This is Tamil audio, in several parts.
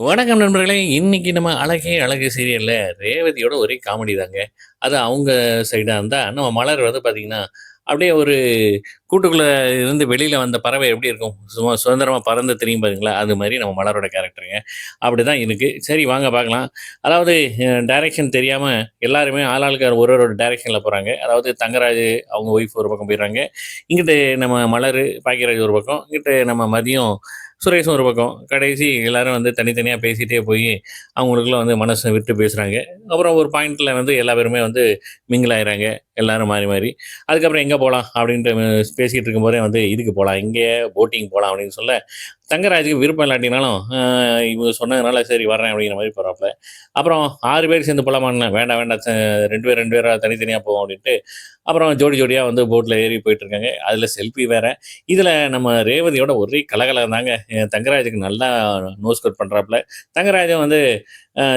வணக்கம் நண்பர்களே! இன்னைக்கு நம்ம அழகே அழகு சீரியல்ல ரேவதியோட ஒரே காமெடி தாங்க. அது அவங்க சைடா இருந்தா, நம்ம மலர் வந்து பார்த்தீங்கன்னா, அப்படியே ஒரு கூட்டுக்குள்ள இருந்து வெளியில வந்த பறவை எப்படி இருக்கும்? சும்மா சுதந்திரமா பறந்து திரியும் பாருங்களா, அது மாரி நம்ம மலரோட கேரக்டருங்க. அப்படிதான் இருக்கு. சரி வாங்க பார்க்கலாம். அதாவது டைரக்ஷன் தெரியாம எல்லாருமே ஆளாளுக்கு ஒரு ஒரு டைரக்ஷன்ல போறாங்க. அதாவது தங்கராஜ் அவங்க ஒய்ஃப் ஒரு பக்கம் போயிடுறாங்க. இங்கிட்டு நம்ம மலரு, பாக்கியராஜ் ஒரு பக்கம், இங்கிட்டு நம்ம மதியம் சுரேஷும் ஒரு பக்கம். கடைசி எல்லாரும் வந்து தனித்தனியா பேசிட்டே போயி, அவங்களுக்குள்ள வந்து மனச விட்டு பேசுறாங்க. அப்புறம் ஒரு பாயிண்ட்ல வந்து எல்லா பேருமே வந்து மிங்கிள் ஆயிர்றாங்க. எல்லாரும் மாறி, மாறி. அதுக்கப்புறம் எங்க போலாம் அப்படின்ட்டு பேசிட்டு இருக்கும்போதே வந்து இதுக்கு போலாம், இங்கே போட்டிங் போலாம் அப்படின்னு சொல்ல, தங்கராஜுக்கு விருப்பம் இல்லாட்டினாலும், இவங்க சொன்னதுனால சரி வர்றேன் அப்படிங்கிற மாரி போறாப்ல. அப்புறம் 6 பேர் சேர்ந்து போலாமான்னேன். வேண்டாம், வேண்டாம் 2 பேர் 2 பேரா தனித்தனியா போவோம் அப்படின்ட்டு, அப்புறம் ஜோடி ஜோடியா வந்து போட்ல ஏறி போயிட்டுருக்காங்க. அதில செல்ஃபி வேற. இதில நம்ம ரேவதியோட ஒரே கலகலம் தாங்க. தங்கராஜுக்கு நல்லா நோஸ் கட் பண்றாப்ல. தங்கராஜும் வந்து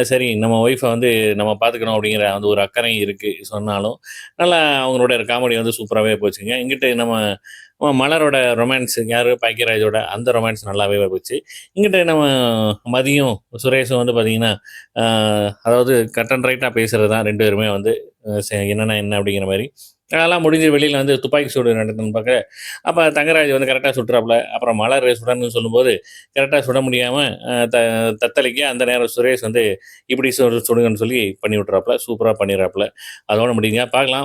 சரி நம்ம ஒய்ஃப வந்து நம்ம பார்த்துக்கணும் அப்படிங்கிற அந்த ஒரு அக்கறையும் இருக்கு சொன்னாலும், நல்லா அவங்களோட காமெடி வந்து சூப்பராவே போச்சுங்க. இங்கிட்டு நம்ம மலரோட ரொமான்ஸ் யாரு பாக்கியராஜோட அந்த ரொமான்ஸ் நல்லாவே போச்சு. இங்கிட்டு நம்ம மதியும், சுரேஷும் வந்து பார்த்தீங்கன்னா, அ அதாவது கட் அண்ட் ரைட்டா பேசுறது தான் 2 பேருமே வந்து என்னன்னா என்ன அப்படிங்கிற மாரி. அதெல்லாம் முடிஞ்சு வெளியில வந்து துப்பாக்கி சூடு நடக்குதுன்னு பார்க்க, அப்ப தங்கராஜ் வந்து கரெக்ட்டா சுட்டுறாப்புல. அப்புறம் மலர் சுடணும்னு சொல்லும்போது, கரெக்ட்டா சுட முடியாம தத்தளிக்க அந்த நேரம் சுரேஷ் வந்து இப்படி சுடுங்கன்னு சொல்லி பண்ணி விட்டுறாப்புல. சூப்பரா பண்ணிடுறாப்புல. அதோட முடியுங்க. பார்க்கலாம்.